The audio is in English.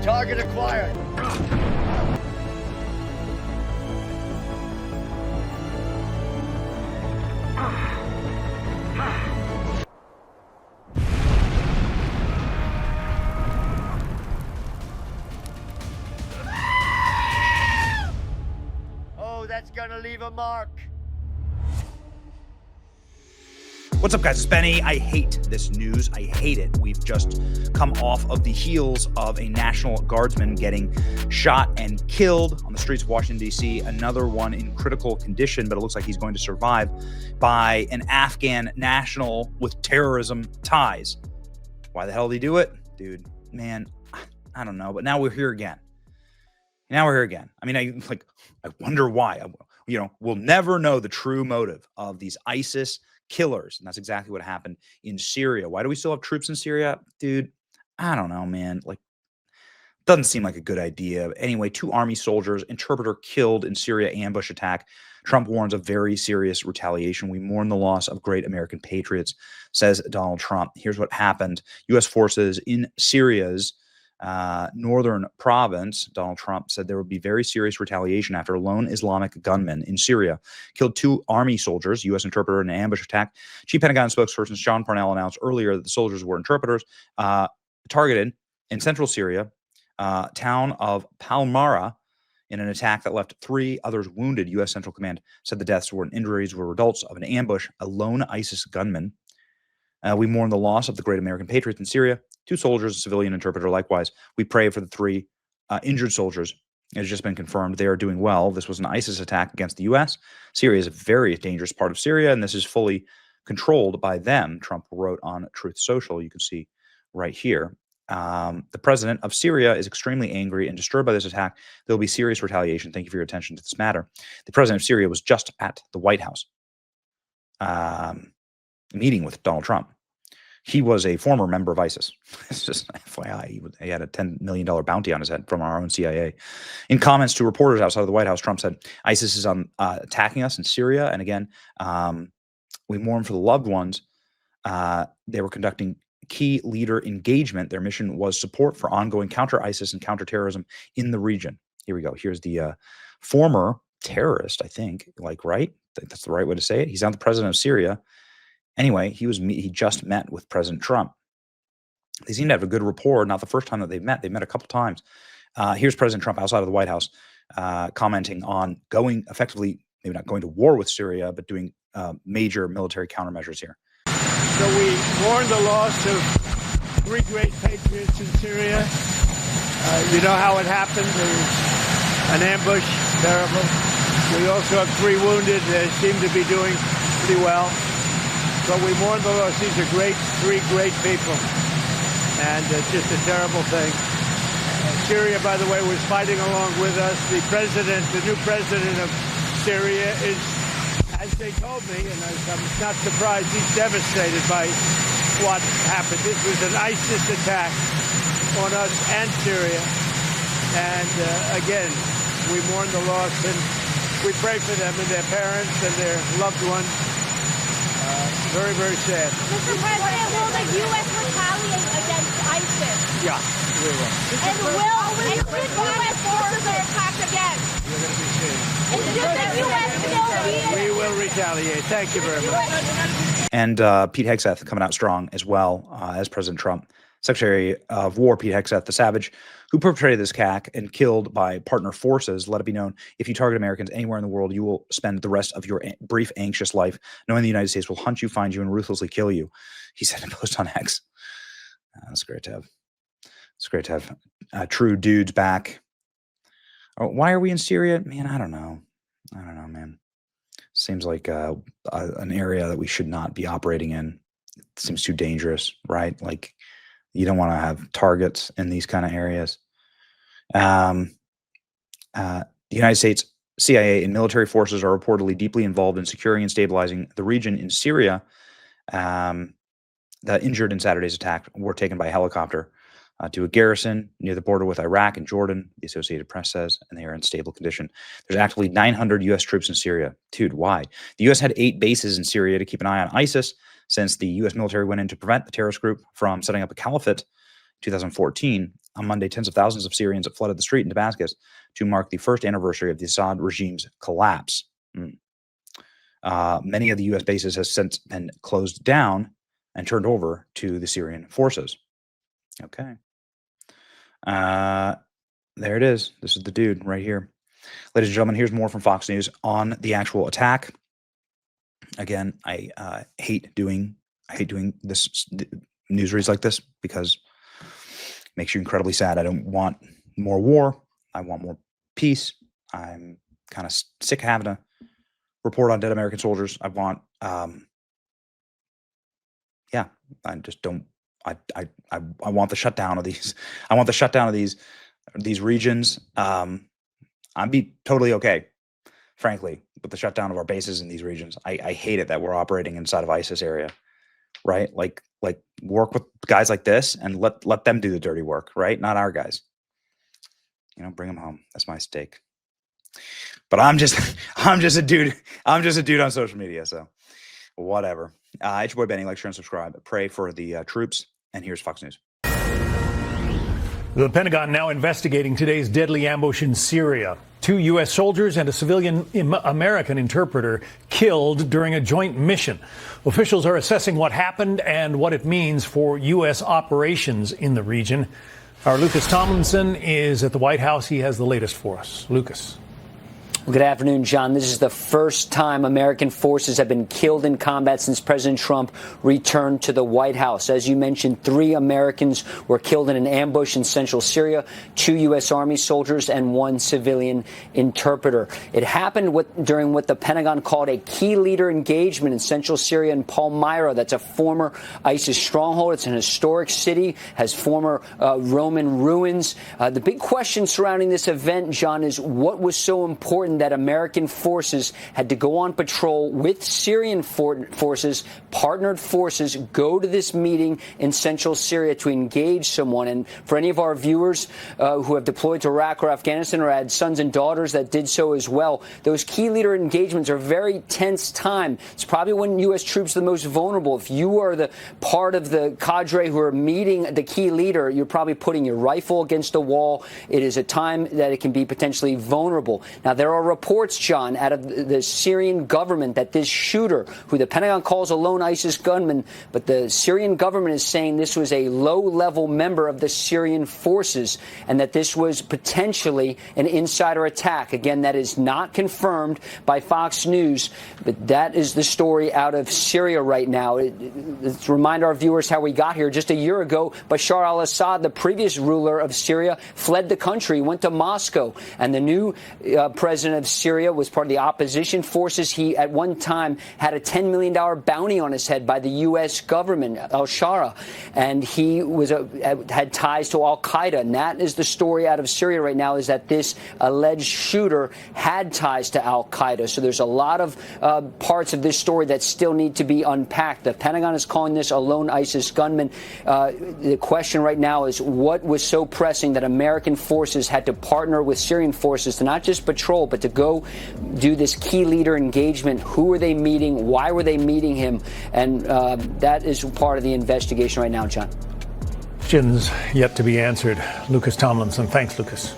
Target acquired. Oh, that's gonna leave a mark. What's up, guys? It's Benny. I hate this news. I hate it. We've just come off of the heels of a National Guardsman getting shot and killed on the streets of Washington, D.C. Another one in critical condition, but it looks like he's going to survive, by an Afghan national with terrorism ties. Why the hell did he do it? Dude, man, I don't know. But now we're here again. I mean, I wonder why. We'll never know the true motive of these ISIS killers. And that's exactly what happened in Syria. Why do we still have troops in Syria? Dude, I don't know, man. Doesn't seem like a good idea. Anyway, 2 army soldiers, interpreter killed in Syria ambush attack. Trump warns of very serious retaliation. We mourn the loss of great American patriots, says Donald Trump. Here's what happened. U.S. forces in Syria's northern province, Donald Trump said there would be very serious retaliation after a lone Islamic gunman in Syria killed 2 army soldiers, U.S. interpreter in an ambush attack. Chief Pentagon spokesperson Sean Parnell announced earlier that the soldiers were interpreters targeted in central Syria, town of Palmyra, in an attack that left 3 others wounded. U.S. Central Command said the deaths and injuries were results of an ambush, a lone ISIS gunman. We mourn the loss of the great American patriots in Syria, 2 soldiers, a civilian interpreter. Likewise, we pray for the 3 injured soldiers. It has just been confirmed they are doing well. This was an ISIS attack against the U.S. Syria is a very dangerous part of Syria, and this is fully controlled by them, Trump wrote on Truth Social. You can see right here. The president of Syria is extremely angry and disturbed by this attack. There will be serious retaliation. Thank you for your attention to this matter. The president of Syria was just at the White House meeting with Donald Trump. He was a former member of ISIS. It's just FYI. He had a $10 million bounty on his head from our own CIA. In comments to reporters outside of the White House, Trump said, ISIS is attacking us in Syria. And again, we mourn for the loved ones. They were conducting key leader engagement. Their mission was support for ongoing counter-ISIS and counterterrorism in the region. Here we go. Here's the former terrorist, I think. Right? I think that's the right way to say it. He's not the president of Syria. Anyway, he just met with President Trump. They seem to have a good rapport. Not the first time that they've met. They've met a couple times. Here's President Trump outside of the White House commenting on going effectively, maybe not going to war with Syria, but doing major military countermeasures here. So we mourn the loss of 3 great patriots in Syria. You know how it happened. There was an ambush, terrible. We also have 3 wounded. They seem to be doing pretty well. So we mourn the loss. These are 3 great people. And it's just a terrible thing. Syria, by the way, was fighting along with us. The new president of Syria is, as they told me, and I'm not surprised, he's devastated by what happened. This was an ISIS attack on us and Syria. And again, we mourn the loss and we pray for them and their parents and their loved ones. Very, very sad. Mr. President, will the U.S. retaliate against ISIS? Yeah, we will. And should U.S. forces attack again? You're going to be seeing. And should the U.S. still be We will retaliate. Thank you very much. And Pete Hegseth coming out strong as well as President Trump. Secretary of War Pete Hegseth, the savage who perpetrated this attack and killed by partner forces, let it be known, if you target Americans anywhere in the world, you will spend the rest of your brief, anxious life knowing the United States will hunt you, find you, and ruthlessly kill you, he said in a post on X. That's great to have. It's great to have true dudes back. Oh, why are we in Syria? Man, I don't know, man. Seems like an area that we should not be operating in. It seems too dangerous, right? You don't want to have targets in these kind of areas. The United States CIA and military forces are reportedly deeply involved in securing and stabilizing the region in Syria. The injured in Saturday's attack were taken by helicopter to a garrison near the border with Iraq and Jordan, the Associated Press says, and they are in stable condition. There's actually 900 U.S. troops in Syria. Dude, why? The U.S. had 8 bases in Syria to keep an eye on ISIS since the U.S. military went in to prevent the terrorist group from setting up a caliphate in 2014. On Monday, tens of thousands of Syrians have flooded the street in Damascus to mark the first anniversary of the Assad regime's collapse. Many of the U.S. bases have since been closed down and turned over to the Syrian forces. Okay. There it is. This is the dude right here. Ladies and gentlemen, here's more from Fox News on the actual attack. Again, I hate doing this news reads like this because it makes you incredibly sad. I don't want more war. I want more peace. I'm kind of sick of having to report on dead American soldiers. I want, I just don't. I want the shutdown of these. I want the shutdown of these regions. I'd be totally okay, frankly, with the shutdown of our bases in these regions. I hate it that we're operating inside of ISIS area, right? Like work with guys like this and let them do the dirty work, right? Not our guys. Bring them home. That's my stake. But I'm just a dude. I'm just a dude on social media. So whatever. It's your boy Benny. Like, share, and subscribe. Pray for the troops. And here's Fox News. The Pentagon now investigating today's deadly ambush in Syria. 2 U.S. soldiers and a civilian American interpreter killed during a joint mission. Officials are assessing what happened and what it means for U.S. operations in the region. Our Lucas Tomlinson is at the White House. He has the latest for us. Lucas. Well, good afternoon, John. This is the first time American forces have been killed in combat since President Trump returned to the White House. As you mentioned, 3 Americans were killed in an ambush in central Syria, 2 U.S. Army soldiers and 1 civilian interpreter. It happened during what the Pentagon called a key leader engagement in central Syria in Palmyra. That's a former ISIS stronghold. It's an historic city, has former Roman ruins. The big question surrounding this event, John, is what was so important that American forces had to go on patrol with Syrian forces, partnered forces, go to this meeting in central Syria to engage someone. And for any of our viewers who have deployed to Iraq or Afghanistan or had sons and daughters that did so as well, those key leader engagements are very tense time. It's probably when U.S. troops are the most vulnerable. If you are the part of the cadre who are meeting the key leader, you're probably putting your rifle against the wall. It is a time that it can be potentially vulnerable. Now, there are reports, John, out of the Syrian government that this shooter, who the Pentagon calls a lone ISIS gunman, but the Syrian government is saying this was a low-level member of the Syrian forces and that this was potentially an insider attack. Again, that is not confirmed by Fox News, but that is the story out of Syria right now. Let's remind our viewers how we got here. Just a year ago, Bashar al-Assad, the previous ruler of Syria, fled the country, went to Moscow, and the new president of Syria was part of the opposition forces. He, at one time, had a $10 million bounty on his head by the U.S. government, al-Shara, and he had ties to al-Qaeda. And that is the story out of Syria right now, is that this alleged shooter had ties to al-Qaeda. So there's a lot of parts of this story that still need to be unpacked. The Pentagon is calling this a lone ISIS gunman. The question right now is what was so pressing that American forces had to partner with Syrian forces to not just patrol, but to go do this key leader engagement. Who were they meeting? Why were they meeting him? And that is part of the investigation right now, John. Questions yet to be answered. Lucas Tomlinson. Thanks, Lucas.